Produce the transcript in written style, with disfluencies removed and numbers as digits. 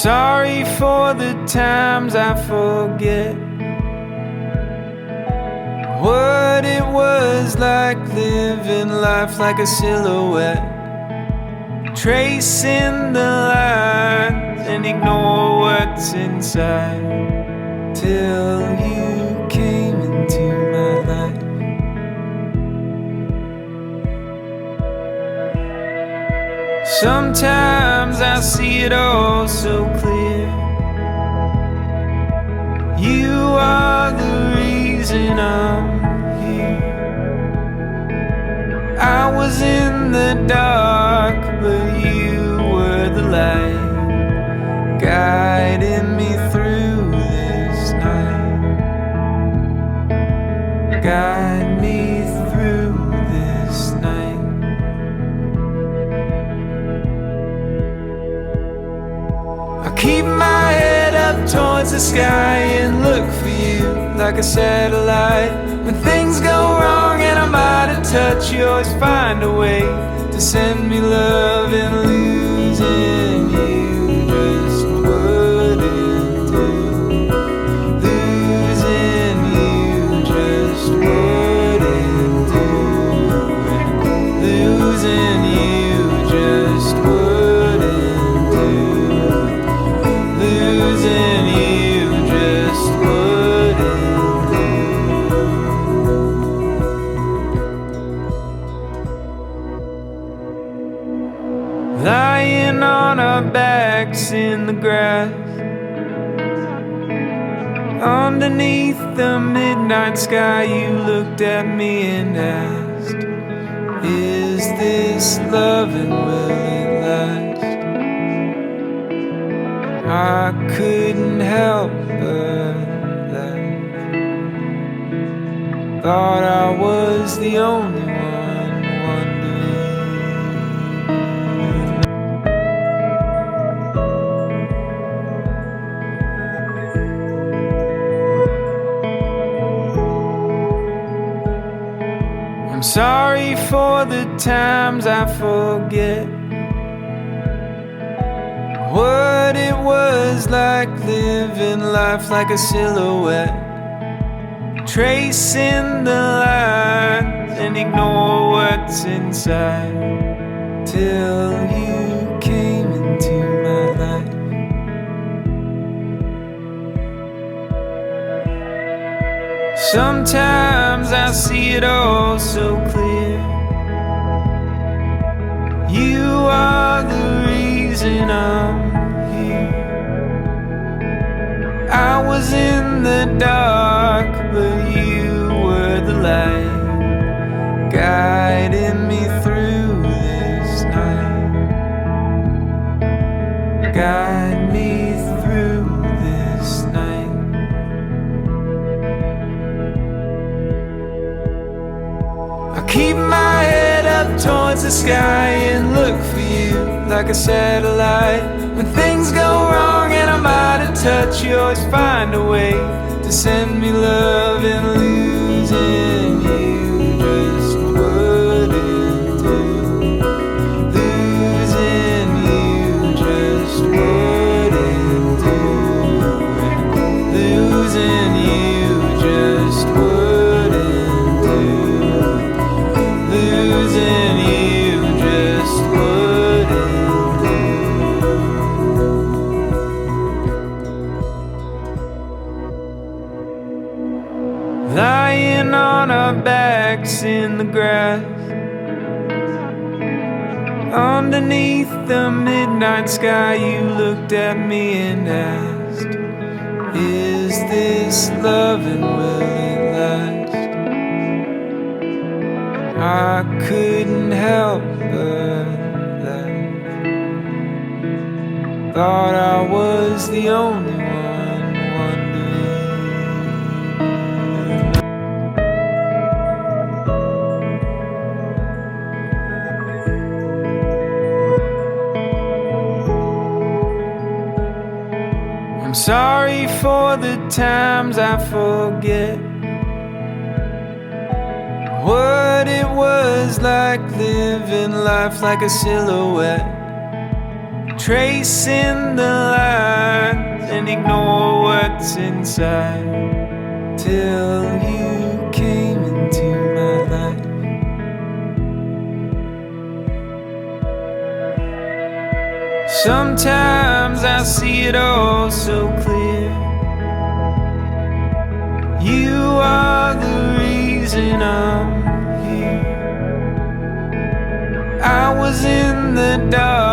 sorry for the times I forget what it was like living life like a silhouette, tracing the lines and ignore what's inside till you came into my life. Sometimes I see it all so clear. You are the reason I'm here. I was in the dark, but you were the light, guiding me through this night. Guide me through this night. Keep my head up towards the sky and look for you like a satellite. When things go wrong and I'm out of touch, you always find a way to send me love, and losing you just wouldn't do. Losing you just wouldn't do. Losing you just wouldn't do. Losing you just wouldn't do. Lying on our backs in the grass, underneath the midnight sky, you looked at me and asked, is this love and will it last? I couldn't help but laugh. Thought I was the only one wondering. I'm sorry for the times I forget what it was like living life like a silhouette, tracing the lines and ignore what's inside till you came into my life. Sometimes I see it all so clear. You are the reason I'm here. I was in the dark, but you were the light, guiding me through this night. Guide me through this night. I keep my head up towards the sky and look for you like a satellite. When things go wrong and I'm out of touch, you always find a way to send me love, and losing you just wouldn't do. Losing you just wouldn't do. Losing you just wouldn't do. Losing you just wouldn't do. Lying on our backs in the grass, underneath the midnight sky, you looked at me and asked, is this love and will it last? I couldn't help but laugh. Thought I was the only one wondering. I'm sorry for the times I forget what it was like living life like a silhouette, tracing the lines and ignore what's inside till you came into my life. Sometimes I see it all so clear. You are the reason I'm here. I was in the dark